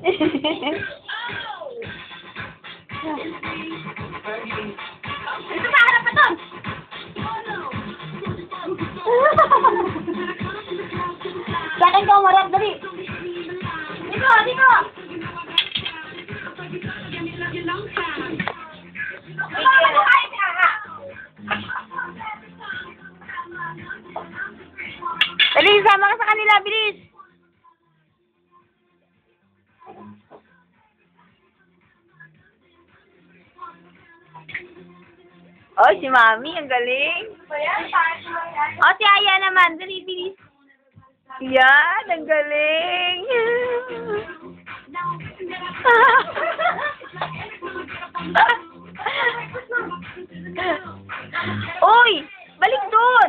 Ito pa, harap pa doon! Sa akin ka umarap, dali! Dito, dito! Dali, sama ka sa kanila, bilis! Oh, si Mami, ang galing. Oh, si Aya naman, dali, bilis. Yan, ang galing. Uy, balik doon.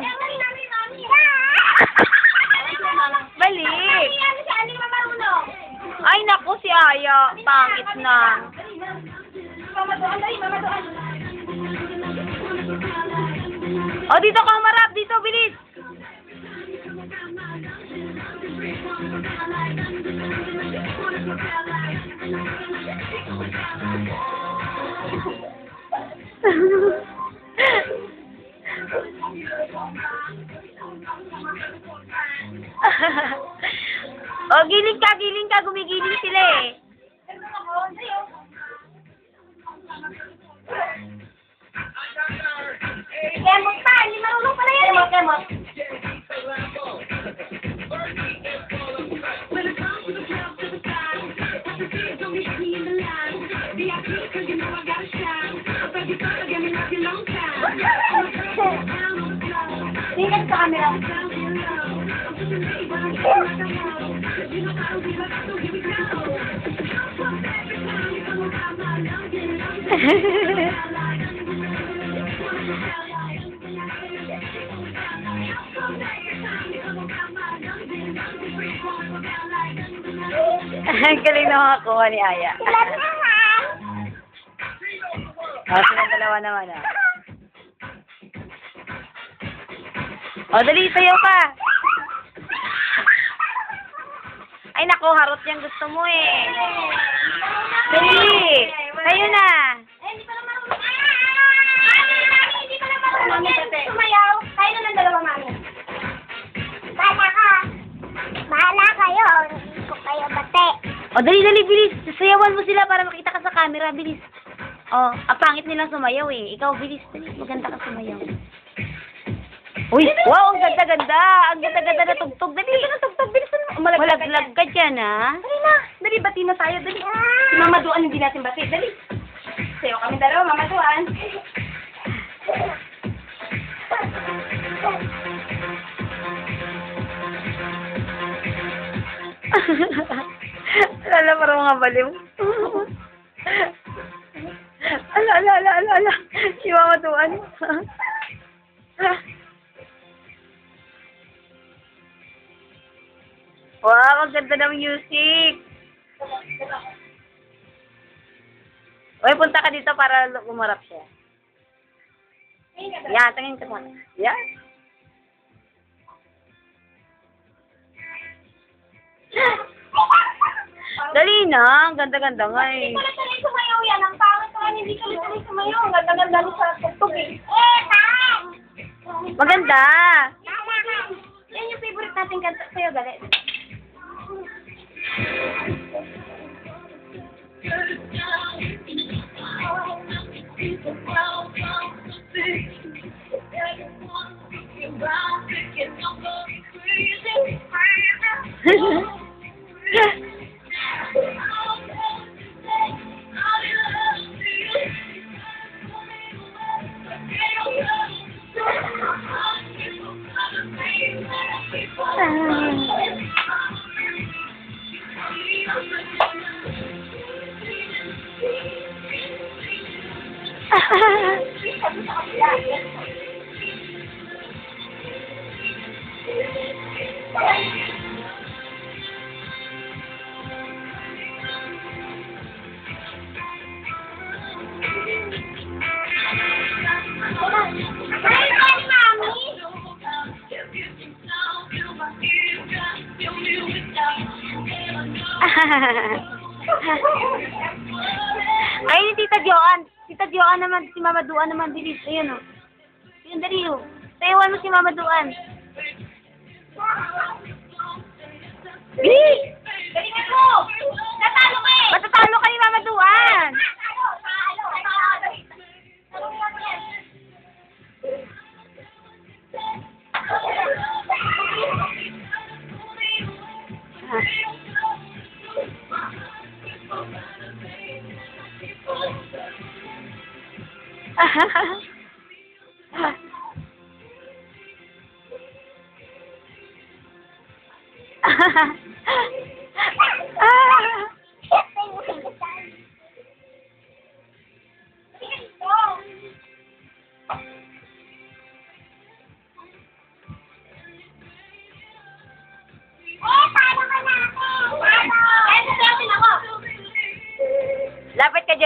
Balik. Ay, naku, si Aya. Pangit na. O, dito ka umarap. Dito, bilis. O, giling ka. Gumigiling sila eh. Kemot pa, hindi marunong pala yan. Kemot. Tingnan sa camera. Galing na makakuha ni Aya. Silang dalawa naman ah. O, dali, sayaw ka. Ay, naku, harot yung gusto mo eh. Dali, sayo na. Hindi pa naman sumayaw. Kayo na ng dalawa, Mami. Bahala kayo. Hindi ko kayo bate. O, dali, bilis. Sayawan mo sila para makita ka sa camera. Bilis. O, pangit nilang sumayaw eh. Ikaw, bilis. Maganda ka sumayaw. Uy, wow, ang ganda-ganda. Ang ganda-ganda na tugtog. Dali ka na tugtog. Bilis mo. Malaglag ka dyan, ha? Dali na. Dali, bati na tayo. Dali. Si Mama Duan, hindi natin bati. Dali. Sayo kami dalawa, Mama Duan. Lala, parang mga baliw. Ala. Si Mama Duan. Wow, ang ganda ng music. Uy, punta ka dito para umarap siya. Yan, tingin ka muna. Yan. Dali na, ang ganda-ganda nga eh. Hindi ka tuloy sumayaw yan. Ang pangit ka, hindi ka tuloy sumayaw. Ang ganda-ganda mo sa tugtog eh. Pangit! Maganda. Yan yung favorite natin kanta sa'yo, galit. Ay, ni Tita Joan. Tita Joan naman, si Mama Duan naman, bilis. Ayun, oh. Ayun, dali, oh. Sayawan mo si Mama Duan. Bilis! Galingan mo! Natalo ka eh! Matatalo ka ni Mama Duan.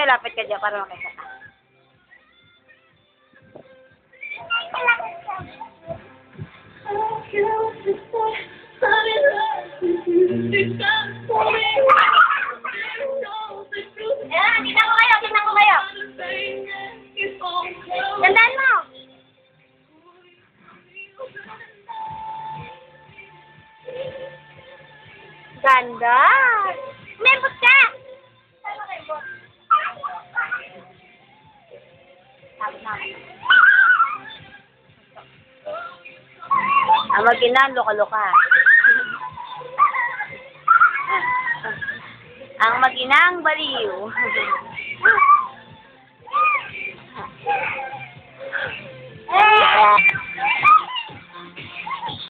Lapit ka dyan para makita ka. Tingnan ko kayo. Tandaan mo. Ganda! Membot ka! Ang mag-inang loka-loka. Ang mag-inang baliw. Eh!